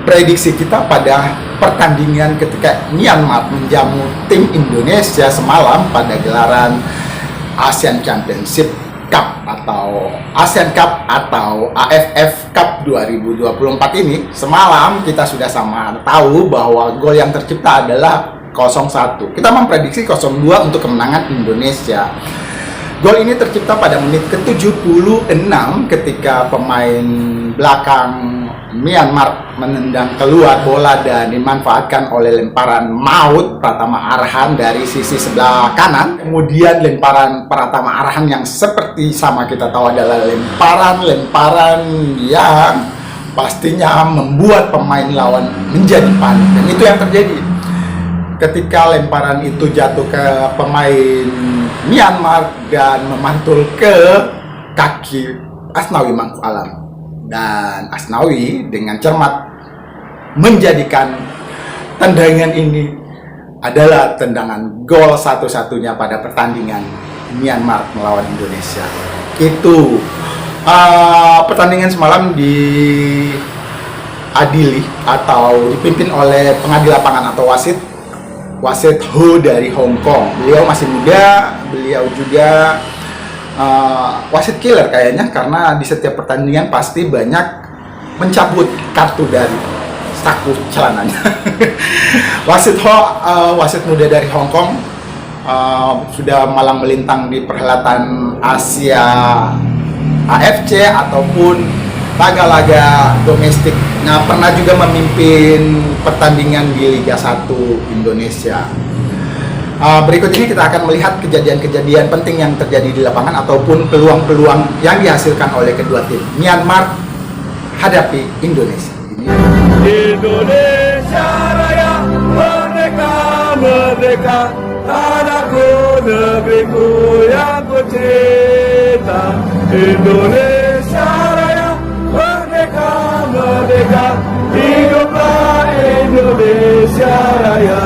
prediksi kita pada pertandingan ketika Myanmar menjamu tim Indonesia semalam pada gelaran Asian Championship Cup atau ASEAN Cup atau AFF Cup 2024 ini. Semalam kita sudah sama tahu bahwa gol yang tercipta adalah 0-1. Kita memprediksi 0-2 untuk kemenangan Indonesia. Gol ini tercipta pada menit ke-76 ketika pemain belakang Myanmar menendang keluar bola dan dimanfaatkan oleh lemparan maut Pratama Arhan dari sisi sebelah kanan. Kemudian lemparan Pratama Arhan yang seperti sama kita tahu adalah lemparan yang pastinya membuat pemain lawan menjadi panik, dan itu yang terjadi. Ketika lemparan itu jatuh ke pemain Myanmar dan memantul ke kaki Asnawi Mangku Alam, dan Asnawi dengan cermat menjadikan tendangan ini adalah tendangan gol satu-satunya pada pertandingan Myanmar melawan Indonesia. Itu pertandingan semalam diadili atau dipimpin oleh pengadil lapangan atau wasit Ho dari Hong Kong. Beliau masih muda, beliau juga wasit killer kayaknya, karena di setiap pertandingan pasti banyak mencabut kartu dari saku celananya. Wasit Ho, wasit muda dari Hong Kong, sudah malang melintang di perhelatan Asia AFC ataupun laga-laga domestik. Nah, pernah juga memimpin pertandingan di Liga 1 Indonesia. Berikut ini kita akan melihat kejadian-kejadian penting yang terjadi di lapangan ataupun peluang-peluang yang dihasilkan oleh kedua tim. Myanmar hadapi Indonesia. Indonesia Raya, merdeka, merdeka, tanahku, negeriku yang ku cinta. Indonesia Raya, merdeka, merdeka, hiduplah Indonesia Raya.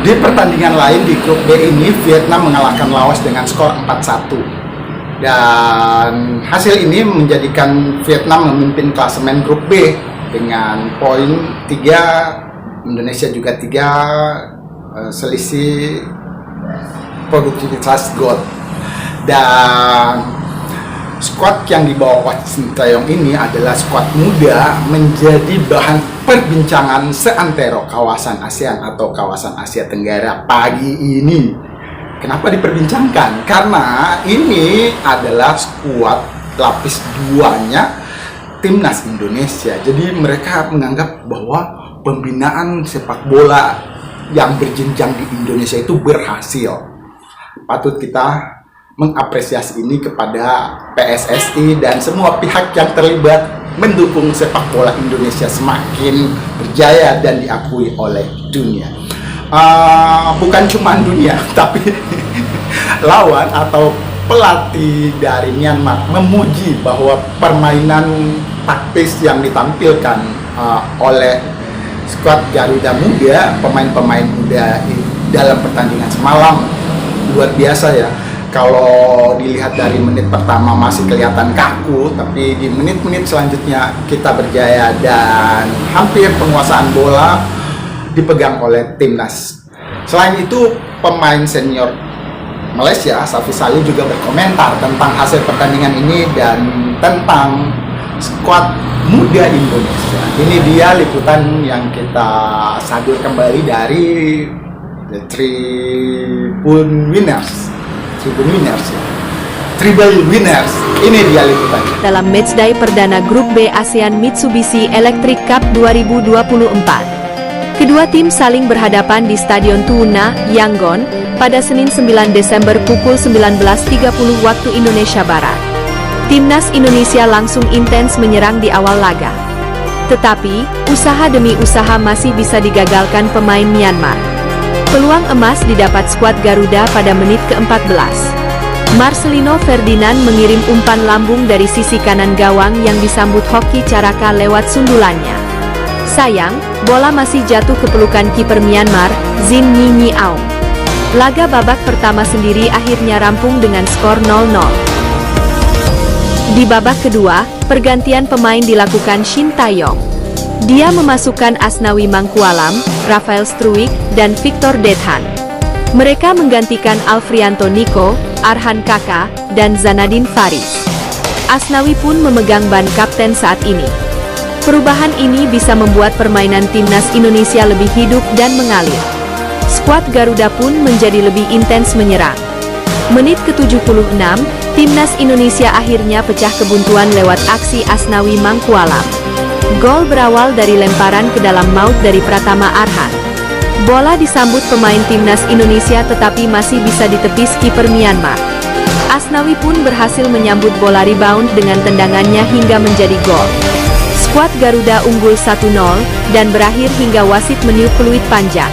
Di pertandingan lain di grup B ini, Vietnam mengalahkan Laos dengan skor 4-1. Dan hasil ini menjadikan Vietnam memimpin klasemen grup B dengan poin 3, Indonesia juga 3, selisih produktivitas gol. Dan skuad yang dibawa Coach Sintayong ini adalah skuad muda, menjadi bahan perbincangan seantero kawasan ASEAN atau kawasan Asia Tenggara pagi ini. Kenapa diperbincangkan? Karena ini adalah skuad lapis 2-nya timnas Indonesia. Jadi mereka menganggap bahwa pembinaan sepak bola yang berjenjang di Indonesia itu berhasil. Patut kita mengapresiasi ini kepada PSSI dan semua pihak yang terlibat mendukung sepak bola Indonesia semakin berjaya dan diakui oleh dunia. bukan cuma dunia, tapi lawan atau pelatih dari Myanmar memuji bahwa permainan taktis yang ditampilkan oleh skuad Garuda Muda, pemain-pemain muda dalam pertandingan semalam luar biasa ya. Kalau dilihat dari menit pertama masih kelihatan kaku, tapi di menit-menit selanjutnya kita berjaya dan hampir penguasaan bola dipegang oleh timnas. Selain itu, pemain senior Malaysia, Safi Salih, juga berkomentar tentang hasil pertandingan ini dan tentang skuad muda Indonesia. Ini dia liputan yang kita sadur kembali dari The Tribune Winners. Triple Winners. Ini dia liputannya. Dalam matchday perdana Grup B ASEAN Mitsubishi Electric Cup 2024. Kedua tim saling berhadapan di Stadion Tuna, Yangon, pada Senin 9 Desember pukul 19.30 waktu Indonesia Barat. Timnas Indonesia langsung intens menyerang di awal laga. Tetapi, usaha demi usaha masih bisa digagalkan pemain Myanmar. Peluang emas didapat skuad Garuda pada menit ke-14. Marcelino Ferdinand mengirim umpan lambung dari sisi kanan gawang yang disambut Hoki Caraka lewat sundulannya. Sayang, bola masih jatuh ke pelukan kiper Myanmar, Zin Nyi Aung. Laga babak pertama sendiri akhirnya rampung dengan skor 0-0. Di babak kedua, pergantian pemain dilakukan Shin Taeyong. Dia memasukkan Asnawi Mangkualam, Rafael Struik, dan Victor Dethan. Mereka menggantikan Alfrianto Niko, Arhan Kaka, dan Zanadin Faris. Asnawi pun memegang ban kapten saat ini. Perubahan ini bisa membuat permainan timnas Indonesia lebih hidup dan mengalir. Skuad Garuda pun menjadi lebih intens menyerang. Menit ke-76, timnas Indonesia akhirnya pecah kebuntuan lewat aksi Asnawi Mangkualam. Gol berawal dari lemparan ke dalam maut dari Pratama Arhan. Bola disambut pemain timnas Indonesia tetapi masih bisa ditepis kiper Myanmar. Asnawi pun berhasil menyambut bola rebound dengan tendangannya hingga menjadi gol. Skuad Garuda unggul 1-0 dan berakhir hingga wasit meniup peluit panjang.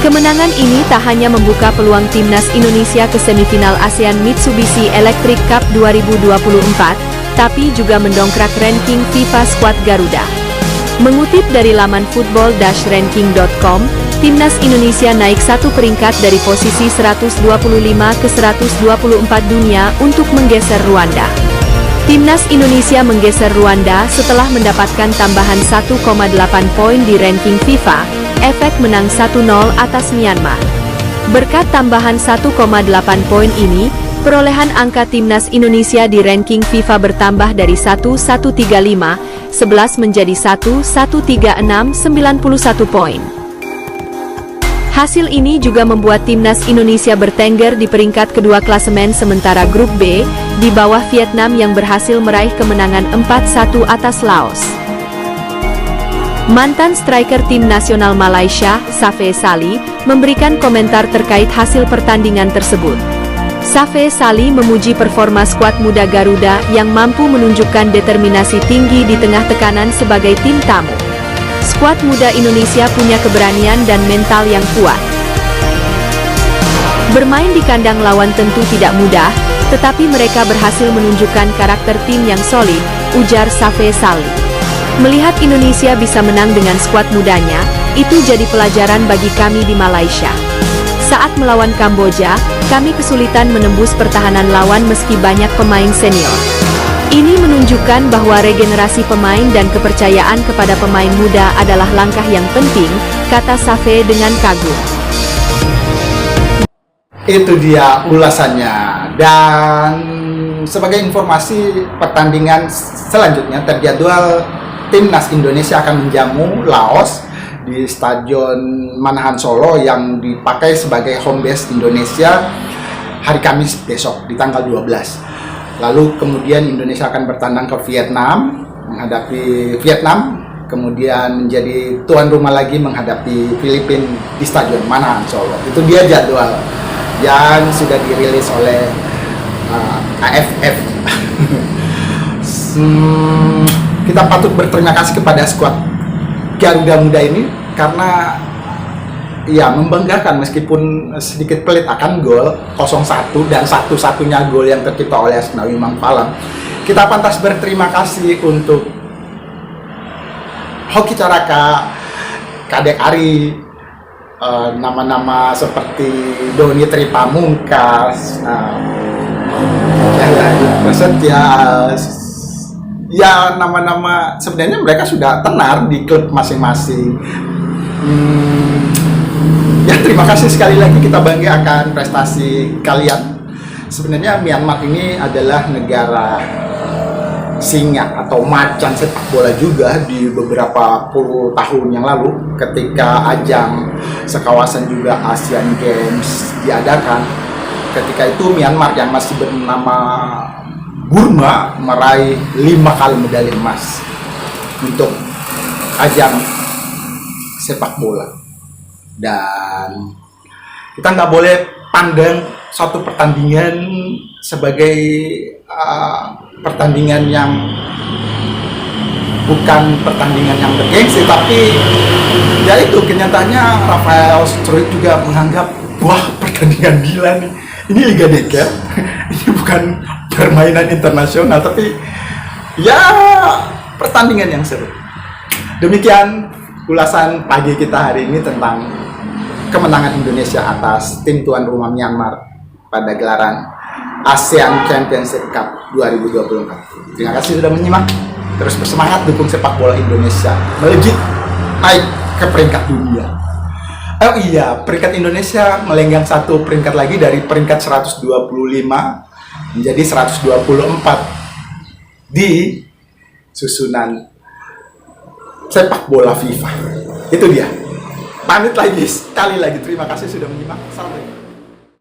Kemenangan ini tak hanya membuka peluang timnas Indonesia ke semifinal ASEAN Mitsubishi Electric Cup 2024, tapi juga mendongkrak ranking FIFA skuad Garuda. Mengutip dari laman football-ranking.com, timnas Indonesia naik satu peringkat dari posisi 125 ke 124 dunia untuk menggeser Rwanda. Timnas Indonesia menggeser Rwanda setelah mendapatkan tambahan 1,8 poin di ranking FIFA, efek menang 1-0 atas Myanmar. Berkat tambahan 1,8 poin ini, perolehan angka timnas Indonesia di ranking FIFA bertambah dari 1135, 11 menjadi 1136, 91 poin. Hasil ini juga membuat timnas Indonesia bertengger di peringkat kedua klasemen sementara Grup B, di bawah Vietnam yang berhasil meraih kemenangan 4-1 atas Laos. Mantan striker tim nasional Malaysia, Safi Salih, memberikan komentar terkait hasil pertandingan tersebut. Safi Salih memuji performa skuad muda Garuda yang mampu menunjukkan determinasi tinggi di tengah tekanan sebagai tim tamu. Skuad muda Indonesia punya keberanian dan mental yang kuat. Bermain di kandang lawan tentu tidak mudah, tetapi mereka berhasil menunjukkan karakter tim yang solid, ujar Safi Salih. Melihat Indonesia bisa menang dengan skuad mudanya, itu jadi pelajaran bagi kami di Malaysia. Saat melawan Kamboja, kami kesulitan menembus pertahanan lawan meski banyak pemain senior. Ini menunjukkan bahwa regenerasi pemain dan kepercayaan kepada pemain muda adalah langkah yang penting, kata Safi dengan kagum. Itu dia ulasannya. Dan sebagai informasi, pertandingan selanjutnya terjadwal timnas Indonesia akan menjamu Laos di Stadion Manahan Solo yang dipakai sebagai home base Indonesia hari Kamis besok di tanggal 12. Lalu kemudian Indonesia akan bertandang ke Vietnam, menghadapi Vietnam, kemudian menjadi tuan rumah lagi menghadapi Filipina di Stadion Manahan Solo. Itu dia jadwal yang sudah dirilis oleh AFF. Kita patut berterima kasih kepada skuad Garuda Muda ini karena ya membanggakan meskipun sedikit pelit akan gol 0-1 dan satu-satunya gol yang tercipta oleh Asnawi Mangkualam. Kita pantas berterima kasih untuk Hoki Caraka, Kadek Ari, nama-nama seperti Doni Tripamungkas, Prasetya, ya nama-nama sebenarnya mereka sudah tenar di klub masing-masing. Ya terima kasih sekali lagi, kita bangga akan prestasi kalian. Sebenarnya Myanmar ini adalah negara singa atau macan sepak bola juga di beberapa puluh tahun yang lalu ketika ajang sekawasan juga Asian Games diadakan. Ketika itu Myanmar yang masih bernama Burma meraih 5 kali medali emas untuk ajang sepak bola. Dan kita nggak boleh pandang suatu pertandingan sebagai pertandingan yang bukan pertandingan yang bergengsi, tapi ya itu kenyataannya Rafael Struwijk juga menganggap wah pertandingan gila nih, ini Liga DK, ini bukan permainan internasional, tapi ya pertandingan yang seru. Demikian ulasan pagi kita hari ini tentang kemenangan Indonesia atas tim tuan rumah Myanmar pada gelaran ASEAN Championship Cup 2024. Terima kasih sudah menyimak. Terus bersemangat dukung sepak bola Indonesia melejit naik ke peringkat dunia. Oh iya, peringkat Indonesia melenggang satu peringkat lagi dari peringkat 125 menjadi 124 di susunan sepak bola FIFA. Itu dia. Pamit lagi sekali lagi. Terima kasih sudah menyimak. Assalamualaikum.